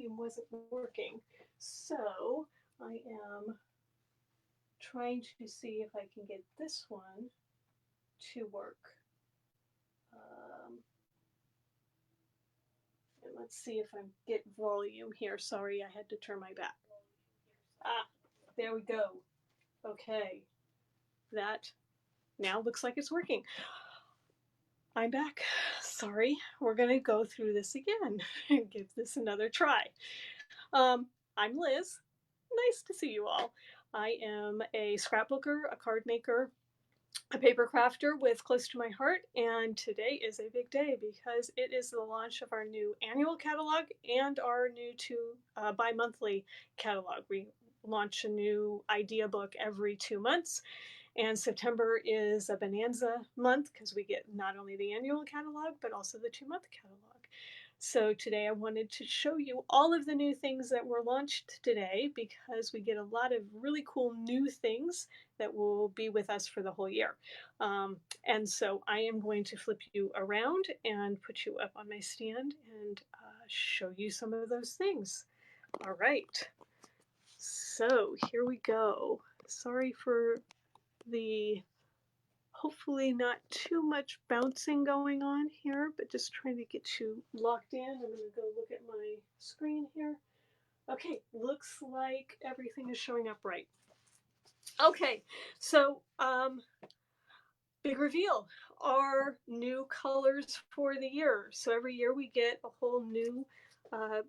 volume wasn't working. So I am trying to see if I can get this one to work. And let's see if I get volume here. Sorry, I had to turn my back. Ah, there we go. Okay, that now looks like it's working. I'm back. Sorry, we're going to go through this again and give this another try. I'm Liz. Nice to see you all. I am a scrapbooker, a card maker, a paper crafter with close to my heart, and today is a big day because it is the launch of our new annual catalog and our new bi-monthly catalog. We launch a new idea book every 2 months, and September is a bonanza month because we get not only the annual catalog but also the 2-month catalog. So today I wanted to show you all of the new things that were launched today because we get a lot of really cool new things that will be with us for the whole year. And so I am going to flip you around and put you up on my stand and show you some of those things. All right, so here we go. Sorry for the hopefully not too much bouncing going on here, but just trying to get you locked in. I'm going to go look at my screen here. Okay, looks like everything is showing up right. Okay, so big reveal, our new colors for the year. So every year we get a whole new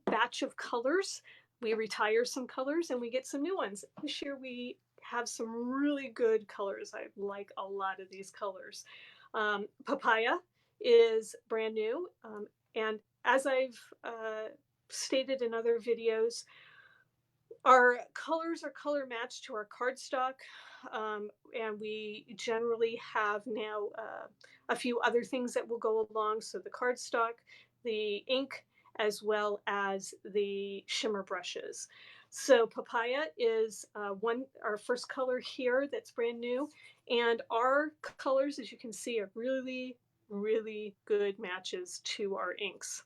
batch of colors. We retire some colors and we get some new ones. This year we have some really good colors. I like a lot of these colors. Papaya is brand new. And as I've stated in other videos, our colors are color matched to our cardstock, and we generally have now a few other things that will go along. So the cardstock, the ink, as well as the shimmer brushes. So papaya is our first color here that's brand new. And our colors, as you can see, are really, really good matches to our inks.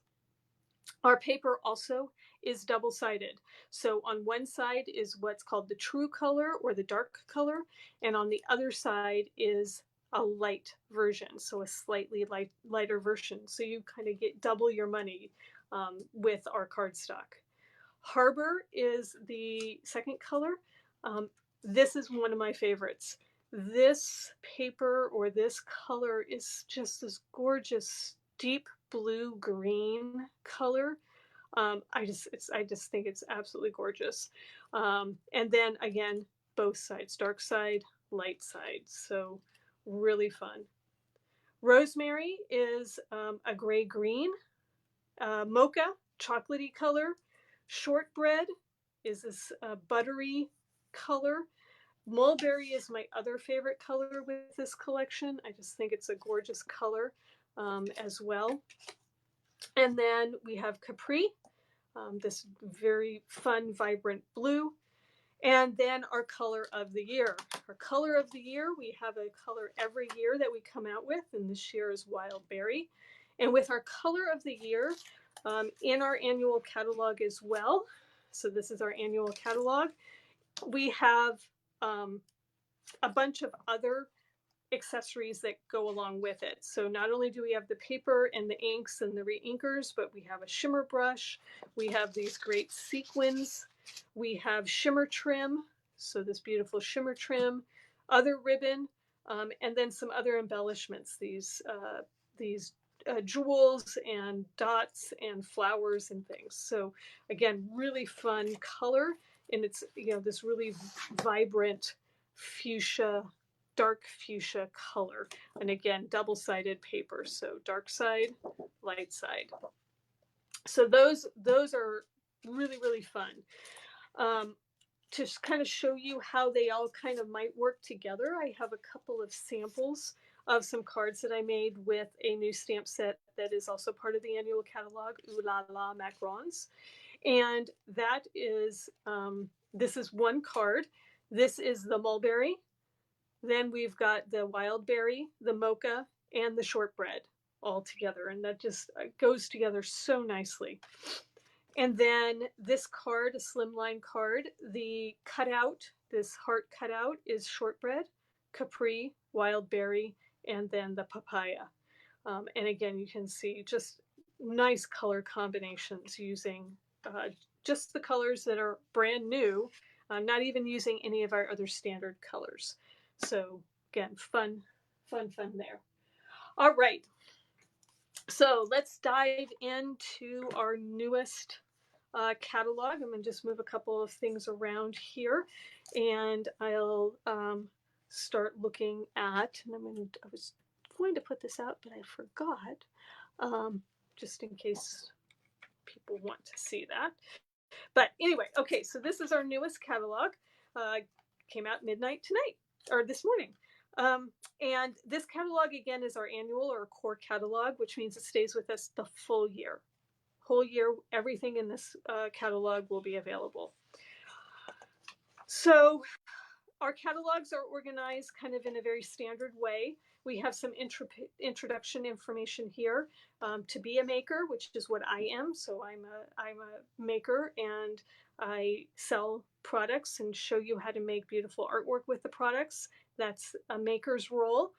Our paper also is double-sided. So on one side is what's called the true color or the dark color, and on the other side is a light version, so a slightly lighter version. So you kind of get double your money with our cardstock. Harbor is the second color. This is one of my favorites. This paper or this color is just this gorgeous deep blue green color. I just think it's absolutely gorgeous. And then again, both sides, dark side, light side. So really fun. Rosemary is a gray green. Mocha, chocolatey color. Shortbread is this buttery color. Mulberry is my other favorite color with this collection. I just think it's a gorgeous color as well. And then we have Capri, this very fun, vibrant blue. And then our color of the year. Our color of the year, we have a color every year that we come out with, and this year is Wild Berry. And with our color of the year in our annual catalog as well, so this is our annual catalog, we have a bunch of other accessories that go along with it. So not only do we have the paper and the inks and the reinkers, but we have a shimmer brush, we have these great sequins, we have shimmer trim, so this beautiful shimmer trim, other ribbon, and then some other embellishments, these jewels and dots and flowers and things. So again, really fun color, and it's, you know, this really vibrant fuchsia, dark fuchsia color. And again, double-sided paper, so dark side, light side. So those are really, really fun. To kind of show you how they all kind of might work together, I have a couple of samples of some cards that I made with a new stamp set that is also part of the annual catalog, Ooh La La Macarons. And that is, this is one card. This is the mulberry. Then we've got the wild berry, the mocha, and the shortbread all together. And that just goes together so nicely. And then this card, a slimline card, the cutout, this heart cutout is shortbread, capri, wild berry, and then the papaya. And again, you can see just nice color combinations using just the colors that are brand new, not even using any of our other standard colors. So again, fun there. All right, so let's dive into our newest catalog. I'm going to just move a couple of things around here, and I'll start looking at, and I was going to put this out, but I forgot, just in case people want to see that. But anyway, okay, so this is our newest catalog. Came out midnight tonight, or this morning. And this catalog, again, is our annual or core catalog, which means it stays with us the full year. Whole year, everything in this catalog will be available. So our catalogs are organized kind of in a very standard way. We have some introduction information here to be a maker, which is what I am. So I'm a maker, and I sell products and show you how to make beautiful artwork with the products. That's a maker's role.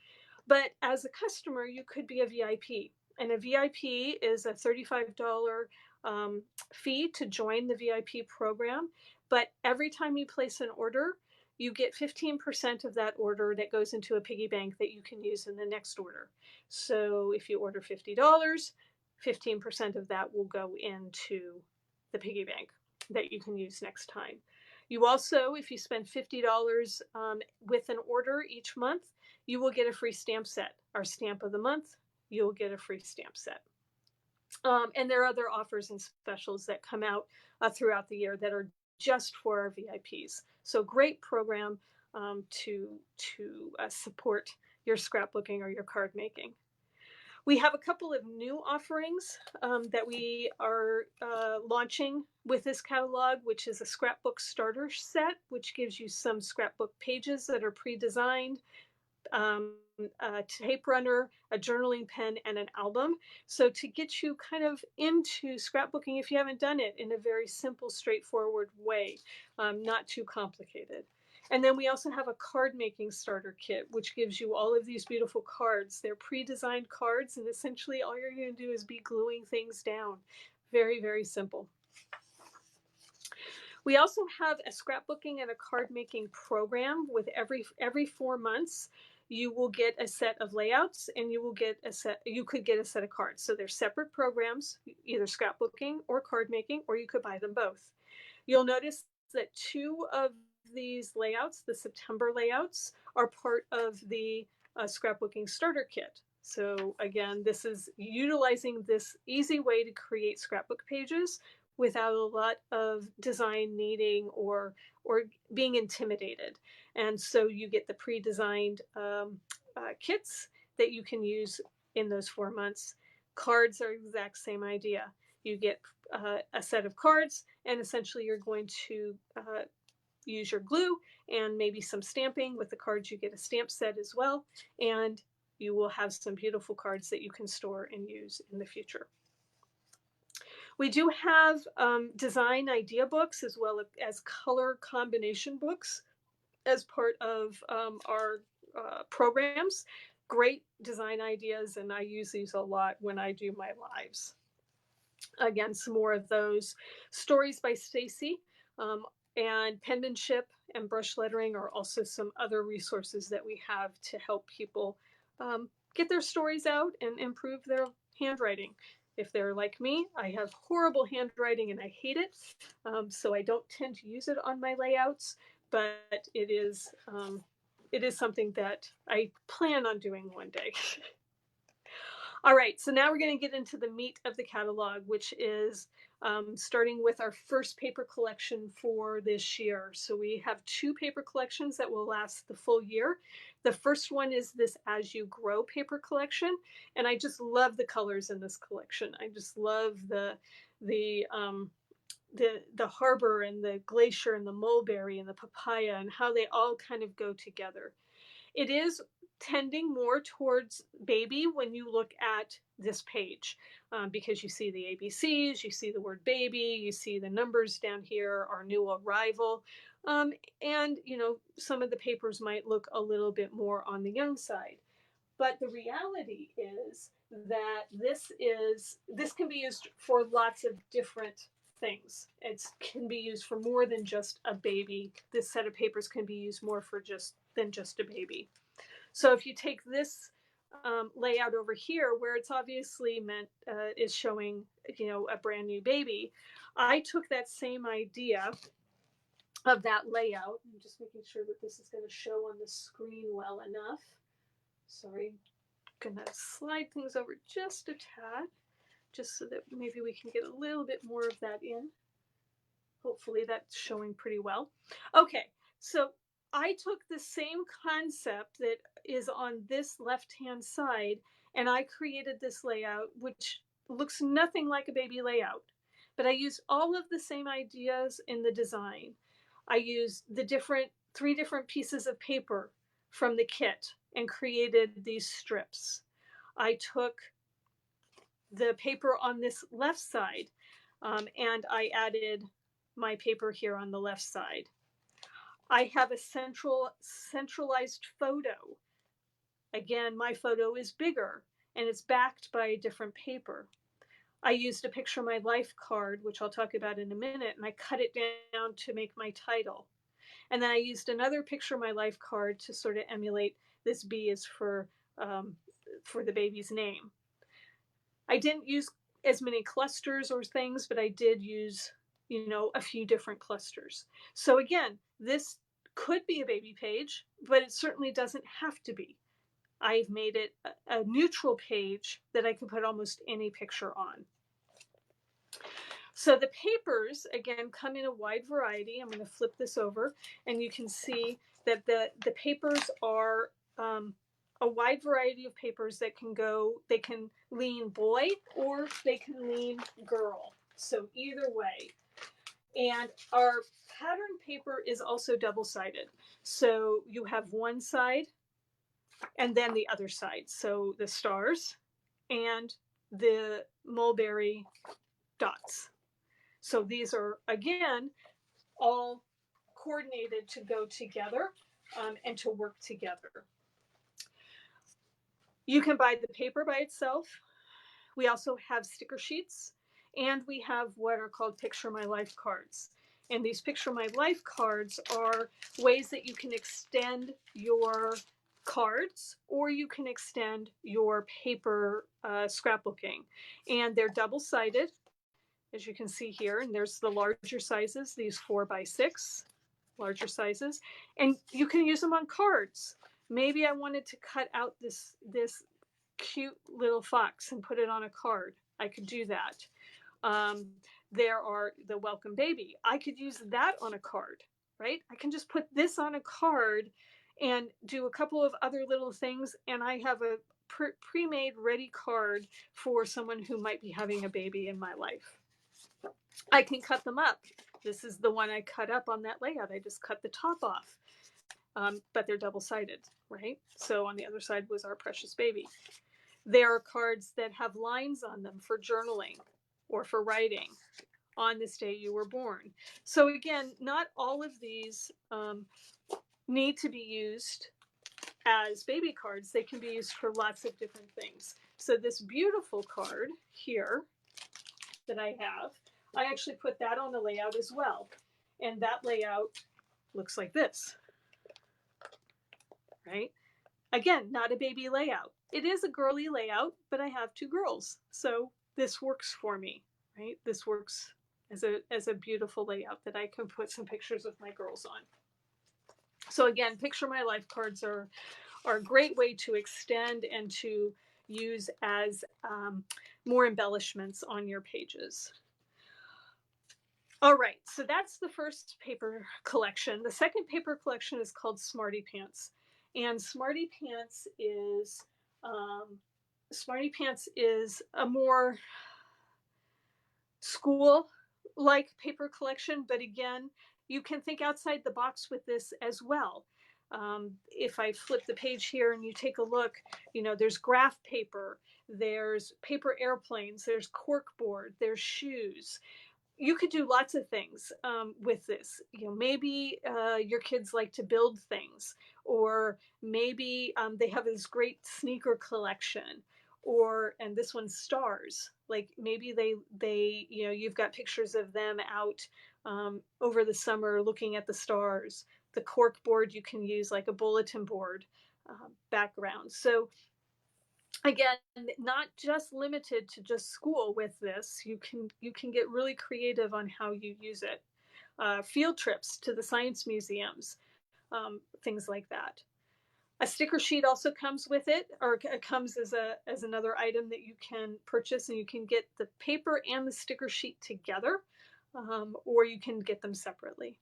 But as a customer, you could be a VIP. And a VIP is a $35 fee to join the VIP program. But every time you place an order, you get 15% of that order that goes into a piggy bank that you can use in the next order. So if you order $50, 15% of that will go into the piggy bank that you can use next time. You also, if you spend $50 with an order each month, you will get a free stamp set. Our stamp of the month, you'll get a free stamp set. And there are other offers and specials that come out throughout the year that are just for our VIPs. So great program to support your scrapbooking or your card making. We have a couple of new offerings that we are launching with this catalog, which is a Scrapbook Starter Set, which gives you some scrapbook pages that are pre-designed, a tape runner, a journaling pen, and an album. So to get you kind of into scrapbooking, if you haven't done it, in a very simple, straightforward way, not too complicated. And then we also have a card making starter kit, which gives you all of these beautiful cards. They're pre-designed cards, and essentially all you're going to do is be gluing things down. Very, very simple. We also have a scrapbooking and a card making program with every 4 months. You will get a set of layouts, and you could get a set of cards. So they're separate programs, either scrapbooking or card making, or you could buy them both. You'll notice that 2 of these layouts, the September layouts, are part of the Scrapbooking Starter Kit. So again, this is utilizing this easy way to create scrapbook pages without a lot of design needing or being intimidated. And so you get the pre-designed kits that you can use in those 4 months. Cards are the exact same idea. You get a set of cards, and essentially you're going to use your glue and maybe some stamping. With the cards, you get a stamp set as well, and you will have some beautiful cards that you can store and use in the future. We do have design idea books as well as color combination books as part of our programs. Great design ideas, and I use these a lot when I do my lives. Again, some more of those. Stories by Stacy, and penmanship and brush lettering are also some other resources that we have to help people get their stories out and improve their handwriting. If they're like me, I have horrible handwriting and I hate it, so I don't tend to use it on my layouts, but it is something that I plan on doing one day. All right, so now we're going to get into the meat of the catalog, which is starting with our first paper collection for this year. So we have 2 paper collections that will last the full year. The first one is this As You Grow paper collection, and I just love the colors in this collection. I just love the harbor and the glacier and the mulberry and the papaya and how they all kind of go together. It is tending more towards baby when you look at this page, because you see the ABCs, you see the word baby, you see the numbers down here, our new arrival, and some of the papers might look a little bit more on the young side. But the reality is that this can be used for lots of different things. It can be used for more than just a baby. This set of papers can be used more for just a baby. So if you take this layout over here, where it's obviously meant is showing a brand new baby, I took that same idea of that layout. I'm just making sure that this is going to show on the screen well enough. Sorry, I'm going to slide things over just a tad, just so that maybe we can get a little bit more of that in. Hopefully that's showing pretty well. Okay, so I took the same concept that is on this left-hand side, and I created this layout, which looks nothing like a baby layout. But I used all of the same ideas in the design. I used the three different pieces of paper from the kit and created these strips. I took the paper on this left side, and I added my paper here on the left side. I have a centralized photo. Again, my photo is bigger and it's backed by a different paper. I used a Picture My Life card, which I'll talk about in a minute, and I cut it down to make my title. And then I used another Picture My Life card to sort of emulate this B is for the baby's name. I didn't use as many clusters or things, but I did use a few different clusters. So again, this could be a baby page, but it certainly doesn't have to be. I've made it a neutral page that I can put almost any picture on. So the papers, again, come in a wide variety. I'm going to flip this over, and you can see that the papers are a wide variety of papers that they can lean boy or they can lean girl. So either way. And our pattern paper is also double-sided. So you have one side and then the other side. So the stars and the mulberry dots. So these are, again, all coordinated to go together and to work together. You can buy the paper by itself. We also have sticker sheets, and we have what are called Picture My Life cards. And these Picture My Life cards are ways that you can extend your cards, or you can extend your paper scrapbooking. And they're double-sided, as you can see here. And there's the larger sizes, these 4x6 larger sizes. And you can use them on cards. Maybe I wanted to cut out this cute little fox and put it on a card. I could do that. There are the welcome baby. I could use that on a card, right? I can just put this on a card and do a couple of other little things, and I have a pre-made ready card for someone who might be having a baby in my life. I can cut them up. This is the one I cut up on that layout. I just cut the top off, but they're double-sided, right? So on the other side was our precious baby. There are cards that have lines on them for journaling or for writing. On this day you were born. So again, not all of these need to be used as baby cards. They can be used for lots of different things. So this beautiful card here that I have, I actually put that on the layout as well. And that layout looks like this, right? Again, not a baby layout. It is a girly layout, but I have two girls. So this works for me, right? This works as a beautiful layout that I can put some pictures of my girls on. So again, Picture My Life cards are a great way to extend and to use as more embellishments on your pages. All right, so that's the first paper collection. The second paper collection is called Smarty Pants. And Smarty Pants is a more school-like paper collection, but again, you can think outside the box with this as well. If I flip the page here and you take a look, you know, there's graph paper, there's paper airplanes, there's cork board, there's shoes. You could do lots of things with this. You know, maybe your kids like to build things, or maybe they have this great sneaker collection, or and this one's stars. Like maybe they you know, you've got pictures of them out over the summer looking at the stars. The cork board you can use like a bulletin board background. So again, not just limited to just school with this. You can get really creative on how you use it. Field trips to the science museums, things like that. A sticker sheet also comes with it, or comes as another item that you can purchase, and you can get the paper and the sticker sheet together, or you can get them separately.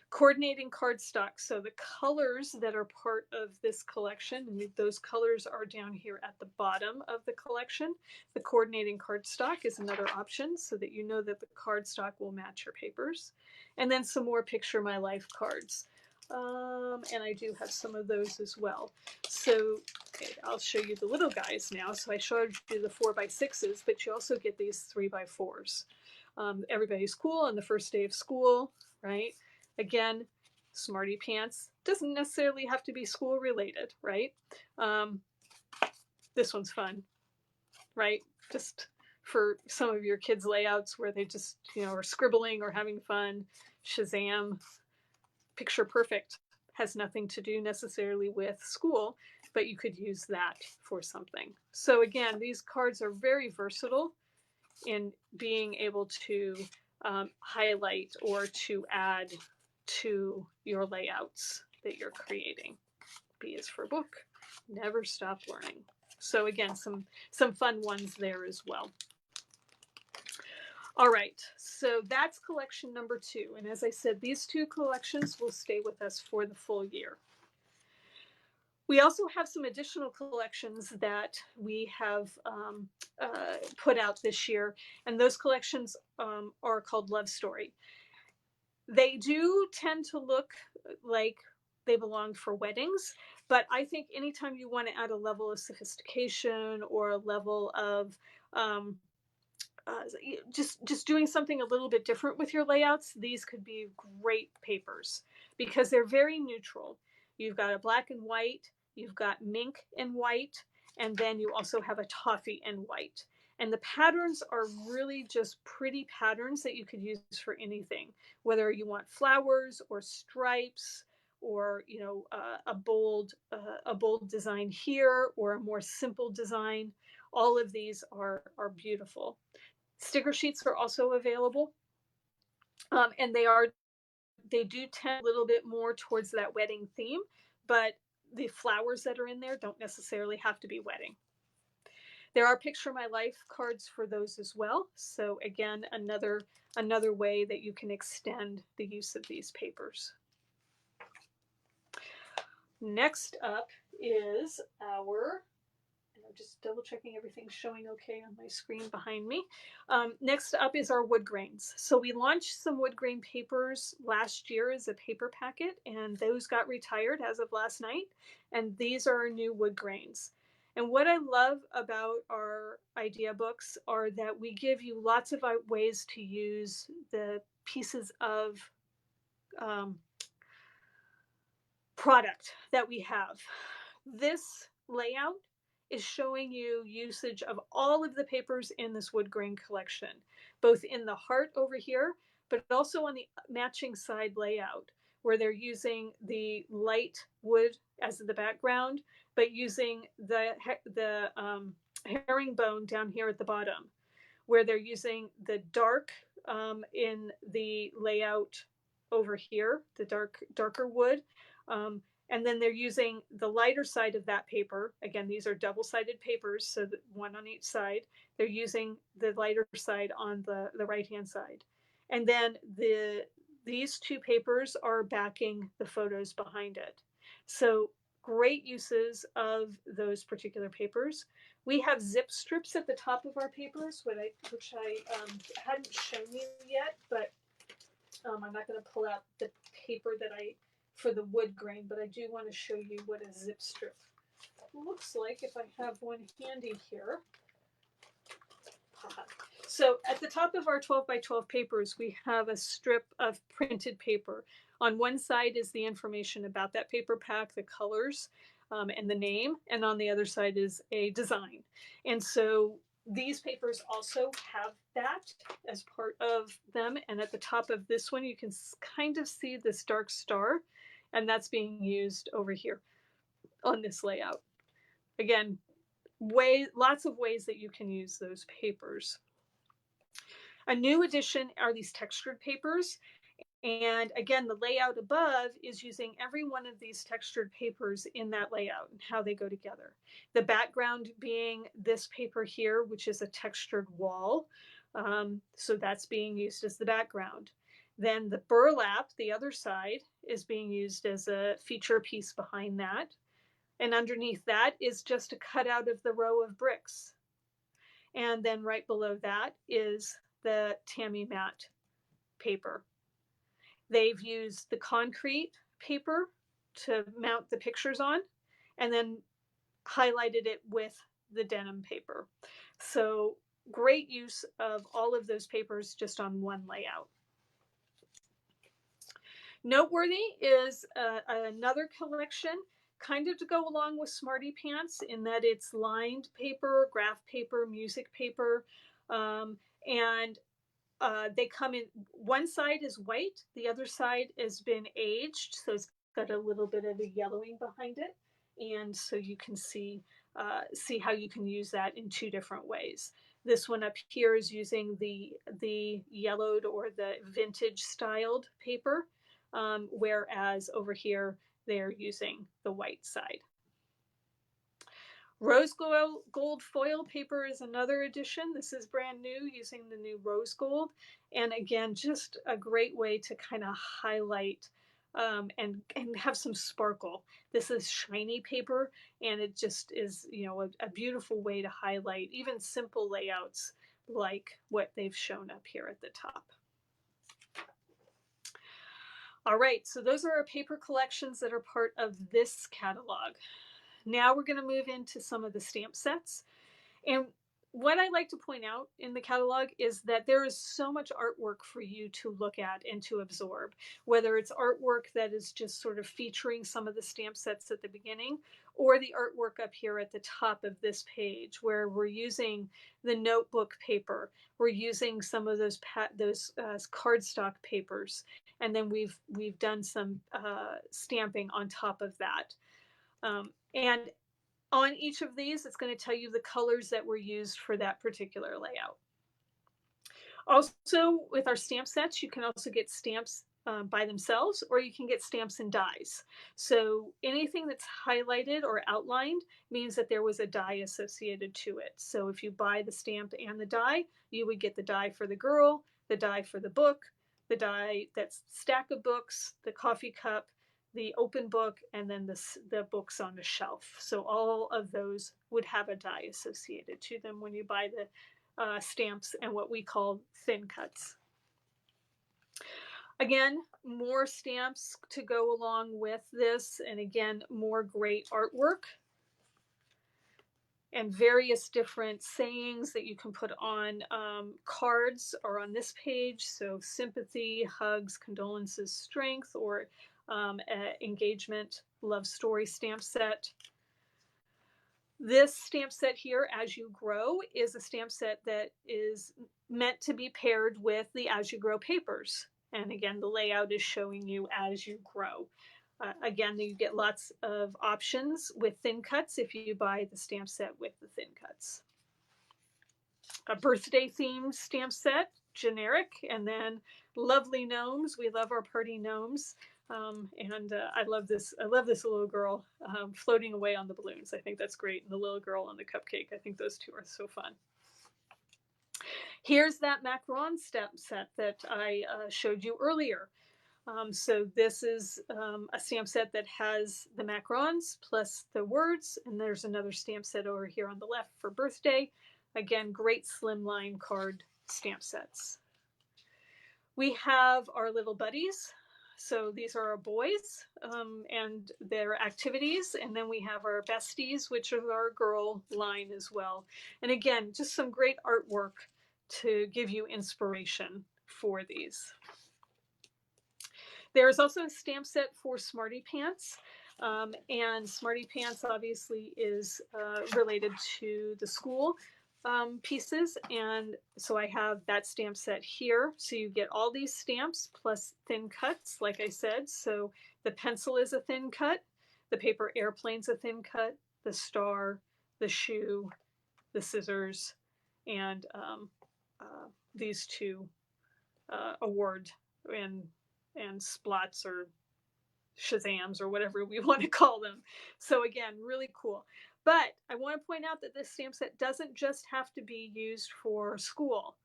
Coordinating cardstock. So the colors that are part of this collection, and those colors are down here at the bottom of the collection. The coordinating cardstock is another option so that you know that the cardstock will match your papers. And then some more Picture My Life cards. And I do have some of those as well. So okay, I'll show you the little guys now. So I showed you the 4x6s, but you also get these 3x4s. Everybody's cool on the first day of school, right? Again, Smarty Pants doesn't necessarily have to be school related, right? This one's fun, right? Just for some of your kids' layouts where they just, you know, are scribbling or having fun. Shazam, Picture Perfect has nothing to do necessarily with school, but you could use that for something. So again, these cards are very versatile in being able to highlight or to add to your layouts that you're creating. B is for book, never stop learning. So again, some fun ones there as well. All right, so that's collection number 2. And as I said, these 2 collections will stay with us for the full year. We also have some additional collections that we have put out this year, and those collections are called Love Story. They do tend to look like they belong for weddings, but I think anytime you want to add a level of sophistication or a level of just doing something a little bit different with your layouts, these could be great papers because they're very neutral. You've got a black and white, you've got mink and white, and then you also have a toffee and white. And the patterns are really just pretty patterns that you could use for anything, whether you want flowers or stripes or, you know, a bold design here or a more simple design. All of these are beautiful. Sticker sheets are also available, and they do tend a little bit more towards that wedding theme, but the flowers that are in there don't necessarily have to be wedding. There are Picture My Life cards for those as well. So again, another way that you can extend the use of these papers. Next up is our, and I'm just double checking everything's showing okay on my screen behind me. Next up is our wood grains. So we launched some wood grain papers last year as a paper packet, and those got retired as of last night. And these are our new wood grains. And what I love about our idea books are that we give you lots of ways to use the pieces of product that we have. This layout is showing you usage of all of the papers in this wood grain collection, both in the heart over here, but also on the matching side layout, where they're using the light wood as the background, but using the herringbone down here at the bottom, where they're using the dark in the layout over here, the darker wood. And then they're using the lighter side of that paper. Again, these are double-sided papers, so that one on each side. They're using the lighter side on the right-hand side. And then these 2 papers are backing the photos behind it. So great uses of those particular papers. We have zip strips at the top of our papers, which I hadn't shown you yet, but I'm not going to pull out the paper that I for the wood grain, but I do want to show you what a zip strip looks like if I have one handy here. So at the top of our 12 by 12 papers, we have a strip of printed paper. On one side is the information about that paper pack, the colors, and the name, and on the other side is a design. And so these papers also have that as part of them. And at the top of this one, you can kind of see this dark star, and that's being used over here on this layout. Again, lots of ways that you can use those papers. A new addition are these textured papers. And again, the layout above is using every one of these textured papers in that layout and how they go together. The background being this paper here, which is a textured wall. So that's being used as the background. Then the burlap, the other side, is being used as a feature piece behind that. And underneath that is just a cutout of the row of bricks. And then right below that is the Tammy Matte paper. They've used the concrete paper to mount the pictures on, and then highlighted it with the denim paper. So great use of all of those papers just on one layout. Noteworthy is another collection, kind of to go along with Smarty Pants in that it's lined paper, graph paper, music paper, and they come in, one side is white, the other side has been aged, so it's got a little bit of a yellowing behind it. And so you can see how you can use that in two different ways. This one up here is using the yellowed or the vintage styled paper, whereas over here they're using the white side. Rose gold foil paper is another addition. This is brand new, using the new rose gold. And again, just a great way to kind of highlight and have some sparkle. This is shiny paper, and it just is, you know, a beautiful way to highlight even simple layouts like what they've shown up here at the top. All right, so those are our paper collections that are part of this catalog. Now we're going to move into some of the stamp sets. And what I like to point out in the catalog is that there is so much artwork for you to look at and to absorb, whether it's artwork that is just sort of featuring some of the stamp sets at the beginning, or the artwork up here at the top of this page where we're using the notebook paper, we're using some of those cardstock papers, and then we've done some stamping on top of that. And on each of these, it's going to tell you the colors that were used for that particular layout. Also, with our stamp sets, you can also get stamps by themselves, or you can get stamps and dies. So anything that's highlighted or outlined means that there was a die associated to it. So if you buy the stamp and the die, you would get the die for the girl, the die for the book, the die that's stack of books, the coffee cup, the open book, and then the books on the shelf. So all of those would have a die associated to them when you buy the stamps and what we call thin cuts. Again, more stamps to go along with this, and again, more great artwork and various different sayings that you can put on cards or on this page. So sympathy, hugs, condolences, strength, or engagement, love story stamp set. This stamp set here, As You Grow, is a stamp set that is meant to be paired with the As You Grow papers. And again, the layout is showing you as you grow. Again, you get lots of options with thin cuts if you buy the stamp set with the thin cuts. A birthday themed stamp set, generic, and then lovely gnomes. We love our party gnomes. I love this little girl floating away on the balloons. I think that's great. And the little girl on the cupcake. I think those two are so fun. Here's that Macaron Stamp Set that I showed you earlier. So this is a stamp set that has the macarons plus the words, and there's another stamp set over here on the left for birthday. Again, great slimline card stamp sets. We have our little buddies. So these are our boys and their activities. And then we have our besties, which is our girl line as well. And again, just some great artwork to give you inspiration for these. There is also a stamp set for Smarty Pants. And Smarty Pants obviously is related to the school pieces, and so I have that stamp set here. So you get all these stamps plus thin cuts, like I said. So the pencil is a thin cut, the paper airplane's a thin cut, the star, the shoe, the scissors, and these two award and splots or Shazams or whatever we want to call them. So again, really cool. But I want to point out that this stamp set doesn't just have to be used for school.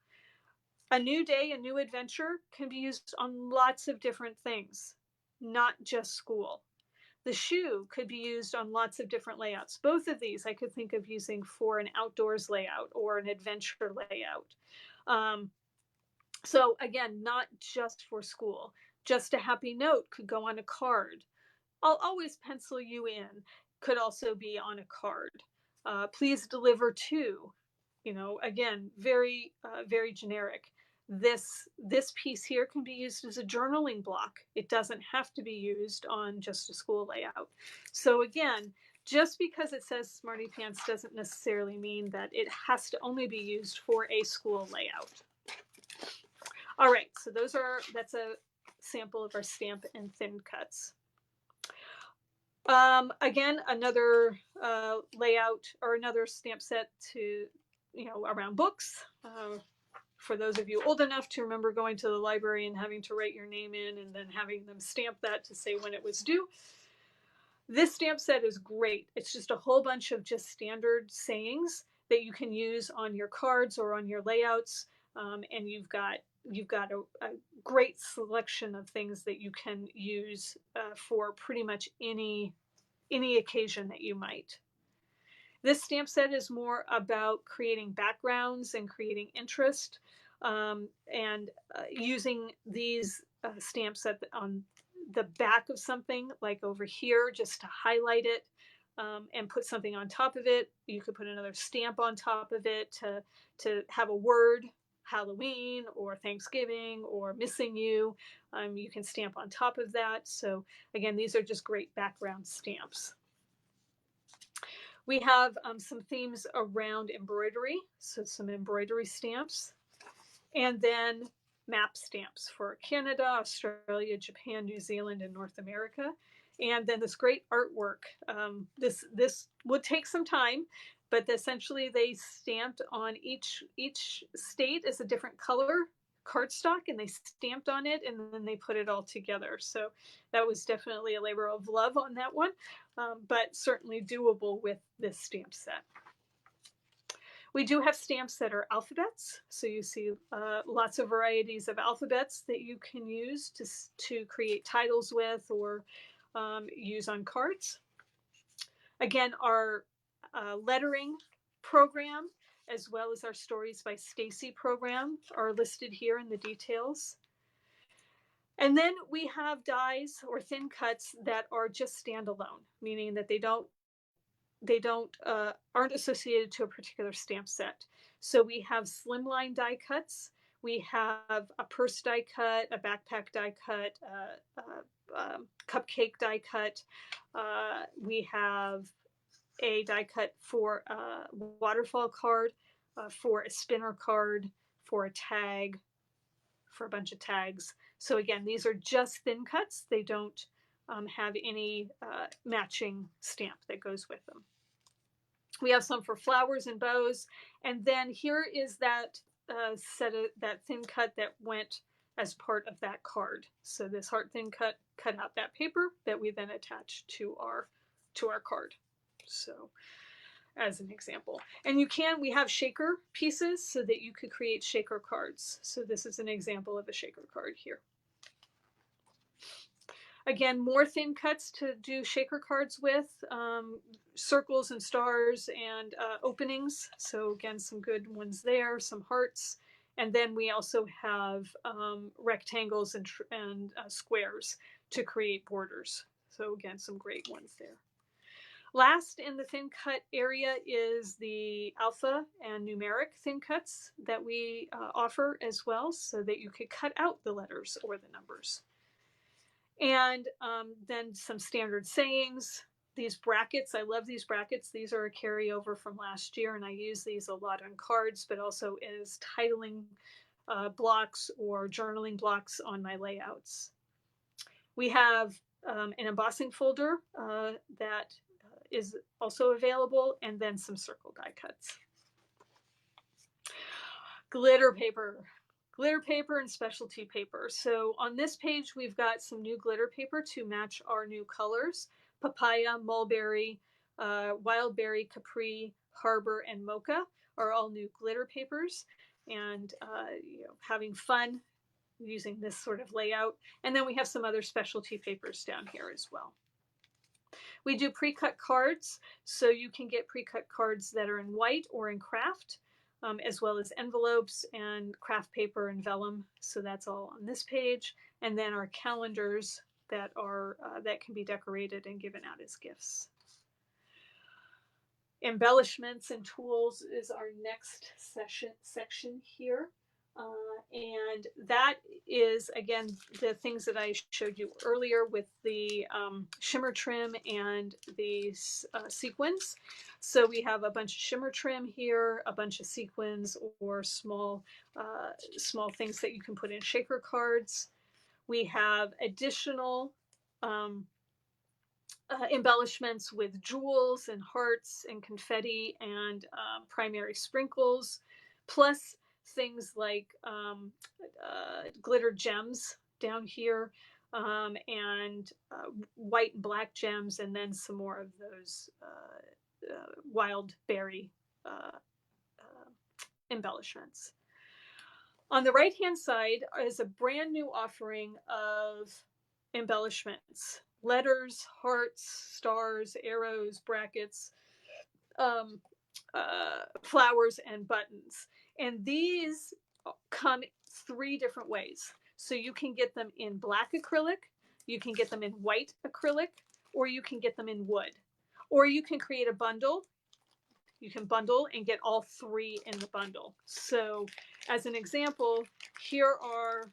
A new day, a new adventure can be used on lots of different things, not just school. The shoe could be used on lots of different layouts. Both of these I could think of using for an outdoors layout or an adventure layout. So again, not just for school. Just a happy note could go on a card. I'll always pencil you in could also be on a card. Please deliver to, you know, again, very generic. This piece here can be used as a journaling block. It doesn't have to be used on just a school layout. So again, just because it says Smarty Pants doesn't necessarily mean that it has to only be used for a school layout. All right, so that's a sample of our stamp and thin cuts. Again, another layout or another stamp set to, you know, around books. For those of you old enough to remember going to the library and having to write your name in and then having them stamp that to say when it was due. This stamp set is great. It's just a whole bunch of just standard sayings that you can use on your cards or on your layouts, and you've got a great selection of things that you can use for pretty much any occasion that you might. This stamp set is more about creating backgrounds and creating interest, and using these stamps on the back of something, like over here, just to highlight it and put something on top of it. You could put another stamp on top of it to have a word, Halloween or Thanksgiving or missing you. You can stamp on top of that. So again, these are just great background stamps. We have some themes around embroidery, so some embroidery stamps, and then map stamps for Canada, Australia, Japan, New Zealand, and North America. And then this great artwork. This would take some time, but essentially they stamped on each state is a different color cardstock, and they stamped on it, and then they put it all together. So that was definitely a labor of love on that one, but certainly doable with this stamp set. We do have stamps that are alphabets, so you see lots of varieties of alphabets that you can use to create titles with or use on cards. Again, our lettering program, as well as our Stories by Stacy program, are listed here in the details. And then we have dies or thin cuts that are just standalone, meaning that they aren't associated to a particular stamp set. So we have slimline die cuts. We have a purse die cut, a backpack die cut, cupcake die cut. We have a die cut for a waterfall card, for a spinner card, for a tag, for a bunch of tags. So again, these are just thin cuts. They don't have any matching stamp that goes with them. We have some for flowers and bows. And then here is that set of that thin cut that went as part of that card. So this heart thin cut cut out that paper that we then attach to our card. So as an example. And we have shaker pieces so that you could create shaker cards. So this is an example of a shaker card here. Again, more thin cuts to do shaker cards with, circles and stars and openings. So again, some good ones there, some hearts And then we also have rectangles and squares to create borders. So again, some great ones there. Last in the thin cut area is the alpha and numeric thin cuts that we offer as well, so that you could cut out the letters or the numbers. And then some standard sayings. These brackets, I love these brackets. These are a carryover from last year, and I use these a lot on cards, but also as titling blocks or journaling blocks on my layouts. We have an embossing folder that is also available, and then some circle die cuts. Glitter paper and specialty paper. So on this page, we've got some new glitter paper to match our new colors. Papaya, mulberry, wild berry, capri, harbor, and mocha are all new glitter papers, and having fun using this sort of layout. And then we have some other specialty papers down here as well. We do pre-cut cards, so you can get pre-cut cards that are in white or in craft, as well as envelopes and craft paper and vellum. So that's all on this page. And then our calendars that are that can be decorated and given out as gifts. Embellishments and tools is our next section here. And that is, again, the things that I showed you earlier with the shimmer trim and the sequins. So we have a bunch of shimmer trim here, a bunch of sequins or small things that you can put in shaker cards. We have additional embellishments with jewels and hearts and confetti and primary sprinkles, plus things like glitter gems down here, and white and black gems, and then some more of those wild berry embellishments. On the right hand side is a brand new offering of embellishments: letters, hearts, stars, arrows, brackets, flowers, and buttons. And these come 3 different ways. So you can get them in black acrylic, you can get them in white acrylic, or you can get them in wood. Or you can create a bundle. You can bundle and get all 3 in the bundle. So as an example, here are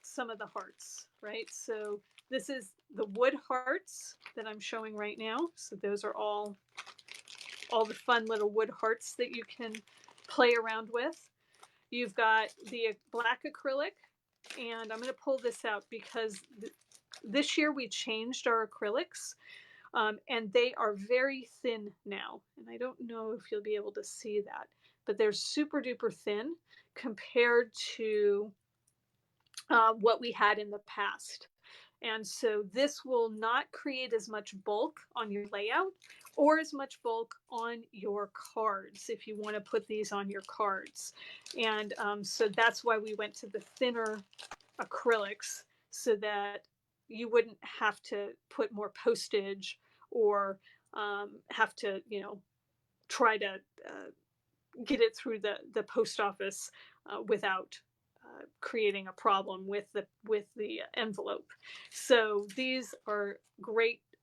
some of the hearts, right? So this is the wood hearts that I'm showing right now. So those are all the fun little wood hearts that you can play around with. You've got the black acrylic, and I'm going to pull this out because this year we changed our acrylics, and they are very thin now. And I don't know if you'll be able to see that, but they're super duper thin compared to what we had in the past. And so this will not create as much bulk on your layout or as much bulk on your cards if you want to put these on your cards. And so that's why we went to the thinner acrylics, so that you wouldn't have to put more postage or have to, try to get it through the post office without creating a problem with the envelope. So these are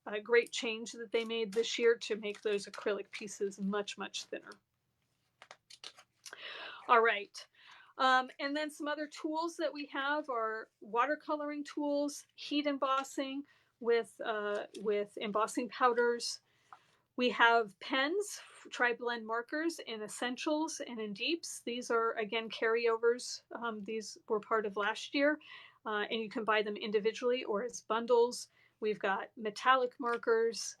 a great change that they made this year to make those acrylic pieces much, much thinner. All right. And then some other tools that we have are watercoloring tools, heat embossing with embossing powders. We have pens, tri-blend markers in Essentials and in Deeps. These are, again, carryovers. These were part of last year, and you can buy them individually or as bundles. We've got metallic markers.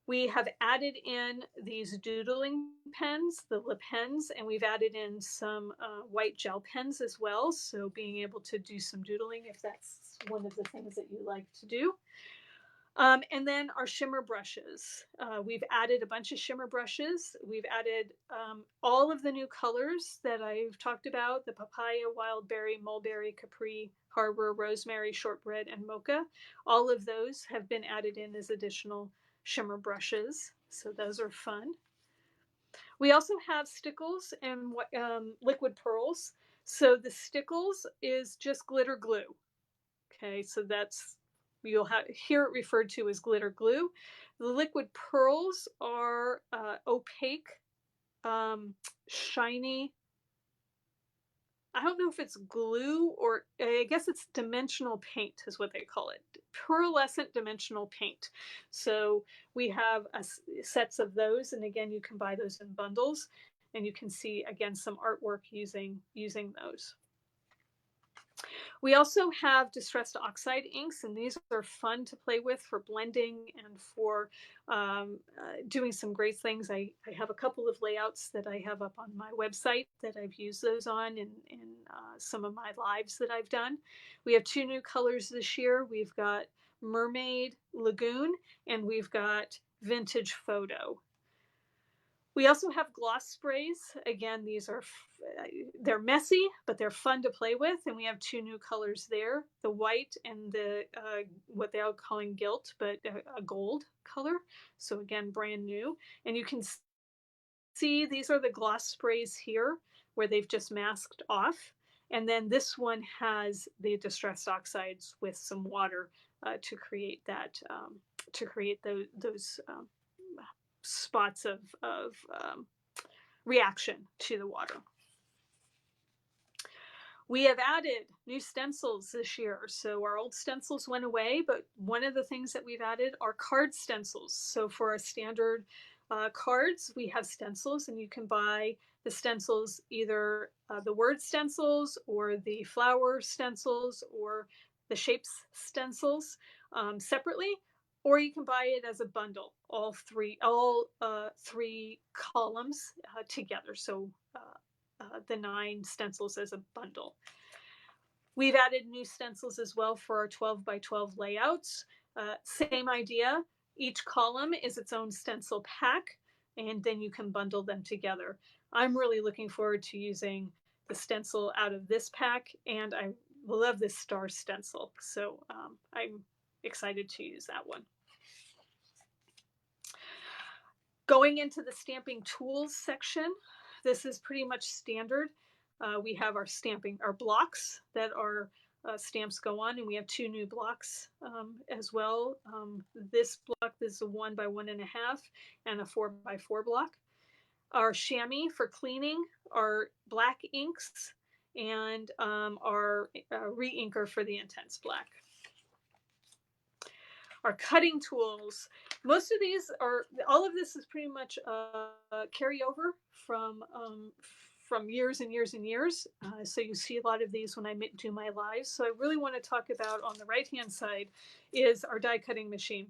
We have added in these doodling pens, the Le Pens, and we've added in some white gel pens as well. So being able to do some doodling if that's one of the things that you like to do. And then our shimmer brushes. We've added a bunch of shimmer brushes. We've added all of the new colors that I've talked about: the papaya, wild berry, mulberry, capri, harbor, rosemary, shortbread, and mocha. All of those have been added in as additional shimmer brushes. So those are fun. We also have Stickles and liquid pearls. So the Stickles is just glitter glue. Okay, so that's, you'll hear it referred to as glitter glue. The liquid pearls are opaque, shiny. I don't know if it's glue or I guess it's dimensional paint is what they call it. Pearlescent dimensional paint. So we have sets of those, and again, you can buy those in bundles, and you can see again some artwork using those. We also have distressed oxide inks, and these are fun to play with for blending and for doing some great things. I have a couple of layouts that I have up on my website that I've used those on in some of my lives that I've done. We have 2 new colors this year. We've got Mermaid Lagoon, and we've got Vintage Photo. We also have gloss sprays. Again, these are, they're messy, but they're fun to play with. And we have 2 new colors there, the white and the, what they're calling gilt, but a gold color. So again, brand new. And you can see these are the gloss sprays here where they've just masked off. And then this one has the distressed oxides with some water to create that, those spots of reaction to the water. We have added new stencils this year. So our old stencils went away, but one of the things that we've added are card stencils. So for our standard cards, we have stencils, and you can buy the stencils, either the word stencils or the flower stencils or the shapes stencils separately, or you can buy it as a bundle, all three columns together. So the 9 stencils as a bundle. We've added new stencils as well for our 12 by 12 layouts. Same idea. Each column is its own stencil pack, and then you can bundle them together. I'm really looking forward to using the stencil out of this pack, and I love this star stencil. So I'm excited to use that one. Going into the stamping tools section, this is pretty much standard. We have our blocks that our stamps go on, and we have 2 new blocks as well. This block is a 1 by 1.5 and a 4 by 4 block. Our chamois for cleaning, our black inks, and our re-inker for the intense black. Our cutting tools, most of these are, all of this is pretty much carryover from years and years and years. So you see a lot of these when I do my lives. So I really want to talk about, on the right hand side, is our die cutting machine.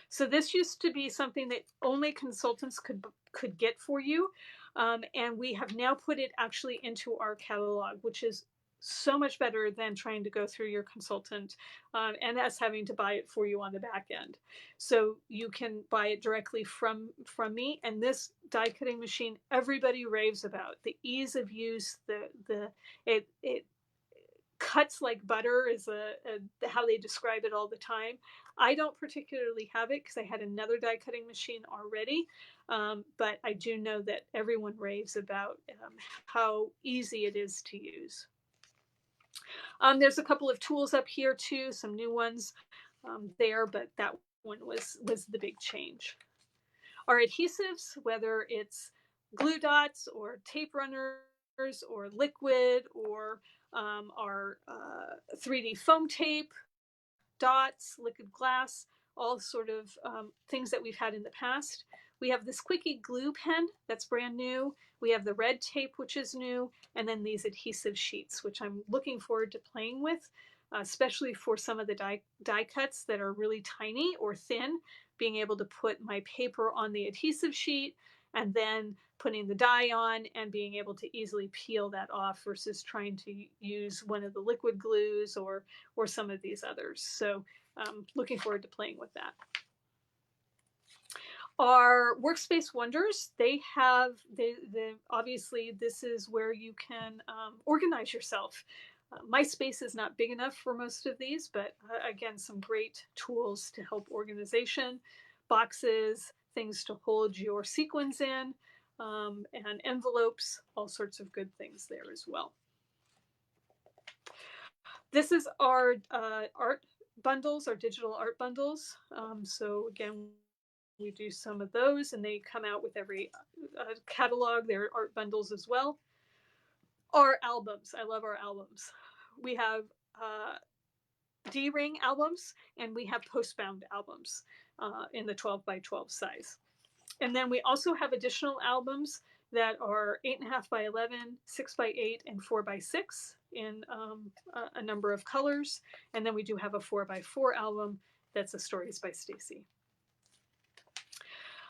So this used to be something that only consultants could get for you. And we have now put it actually into our catalog, which is so much better than trying to go through your consultant and us having to buy it for you on the back end. So you can buy it directly from me. And this die cutting machine, everybody raves about the ease of use. It cuts like butter is how they describe it all the time. I don't particularly have it because I had another die cutting machine already, but I do know that everyone raves about how easy it is to use. There's a couple of tools up here too, some new ones there, but that one was the big change. Our adhesives, whether it's glue dots or tape runners or liquid or our 3D foam tape, dots, liquid glass, all sort of things that we've had in the past. We have this quickie glue pen that's brand new. We have the red tape, which is new, and then these adhesive sheets, which I'm looking forward to playing with, especially for some of the die cuts that are really tiny or thin, being able to put my paper on the adhesive sheet and then putting the die on and being able to easily peel that off versus trying to use one of the liquid glues or some of these others. So looking forward to playing with that. Our Workspace Wonders, they have, obviously this is where you can organize yourself. My space is not big enough for most of these, but again, some great tools to help organization, boxes, things to hold your sequins in, and envelopes, all sorts of good things there as well. This is our art bundles, our digital art bundles. So again, we do some of those, and they come out with every catalog. They're art bundles as well. Our albums. I love our albums. We have D-ring albums, and we have postbound albums in the 12 by 12 size. And then we also have additional albums that are 8.5 by 11, 6 by 8, and 4 by 6 in a number of colors. And then we do have a 4 by 4 album that's a Stories by Stacy.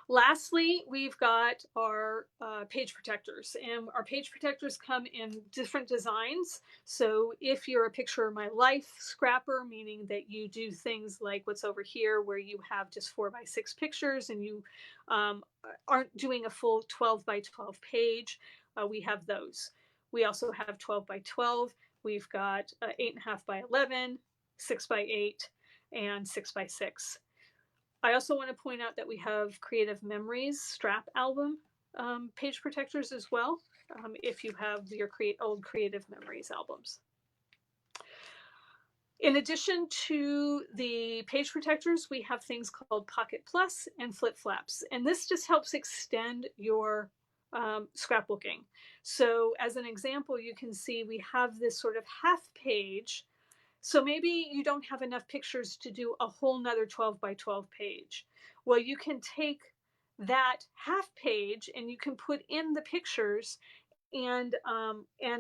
Lastly, we've got our page protectors, and our page protectors come in different designs. So if you're a Picture of My Life scrapper, meaning that you do things like what's over here, where you have just 4 by 6 pictures and you aren't doing a full 12 by 12 page, we have those. We also have 12 by 12. We've got 8.5 by 11, 6 by 8, and 6 by 6. I also want to point out that we have Creative Memories strap album page protectors as well, if you have your old Creative Memories albums. In addition to the page protectors, we have things called Pocket Plus and Flip Flaps, and this just helps extend your scrapbooking. So as an example, you can see we have this sort of half page. So maybe you don't have enough pictures to do a whole nother 12 by 12 page. Well, you can take that half page and you can put in the pictures and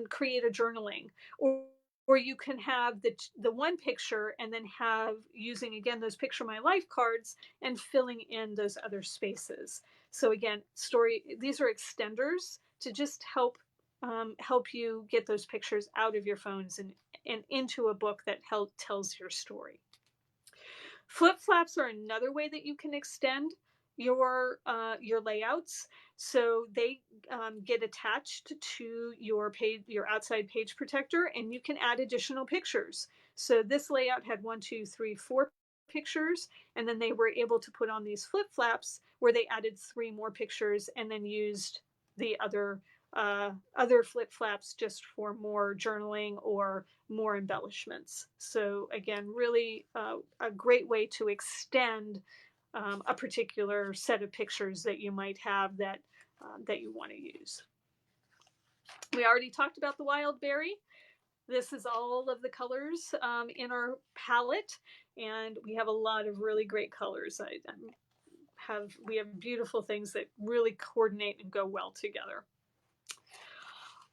create a journaling, or you can have the one picture and then have using again those Picture My Life cards and filling in those other spaces. So again, these are extenders to just help you get those pictures out of your phones and into a book that tells your story. Flip flaps are another way that you can extend your layouts. So they get attached to your outside page protector, and you can add additional pictures. So this layout had 1, 2, 3, 4 pictures, and then they were able to put on these flip flaps where they added 3 more pictures and then used the other flip flaps just for more journaling or more embellishments. So again, really a great way to extend a particular set of pictures that you might have that you want to use. We already talked about the wild berry. This is all of the colors in our palette, and we have a lot of really great colors. We have beautiful things that really coordinate and go well together.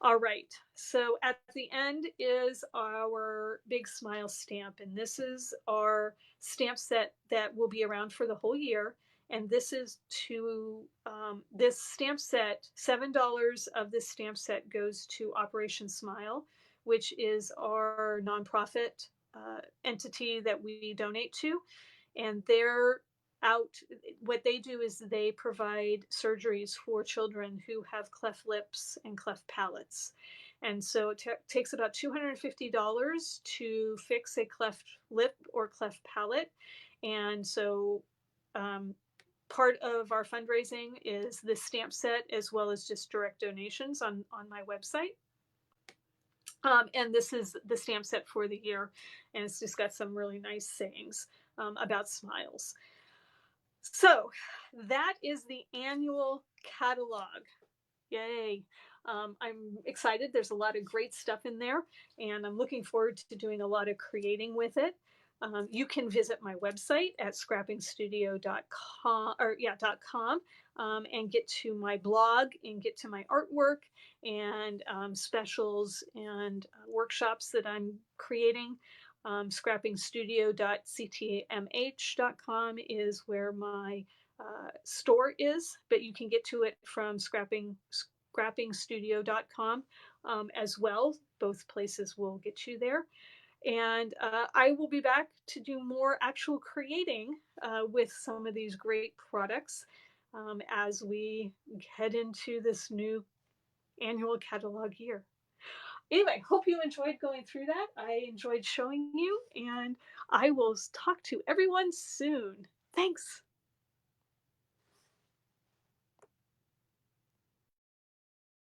All right, so at the end is our Big Smile stamp, and this is our stamp set that will be around for the whole year. And this is this stamp set, $7 of this stamp set goes to Operation Smile, which is our nonprofit entity that we donate to. And what they do is they provide surgeries for children who have cleft lips and cleft palates. And so it takes about $250 to fix a cleft lip or cleft palate. And so part of our fundraising is this stamp set, as well as just direct donations on my website. And this is the stamp set for the year, and it's just got some really nice sayings about smiles. So that is the annual catalog. Yay. I'm excited. There's a lot of great stuff in there, and I'm looking forward to doing a lot of creating with it. You can visit my website at scrappingstudio.com and get to my blog and get to my artwork and specials and workshops that I'm creating. Scrappingstudio.ctmh.com is where my store is, but you can get to it from scrappingstudio.com as well. Both places will get you there. And I will be back to do more actual creating with some of these great products as we head into this new annual catalog year. Anyway, hope you enjoyed going through that. I enjoyed showing you, and I will talk to everyone soon. Thanks.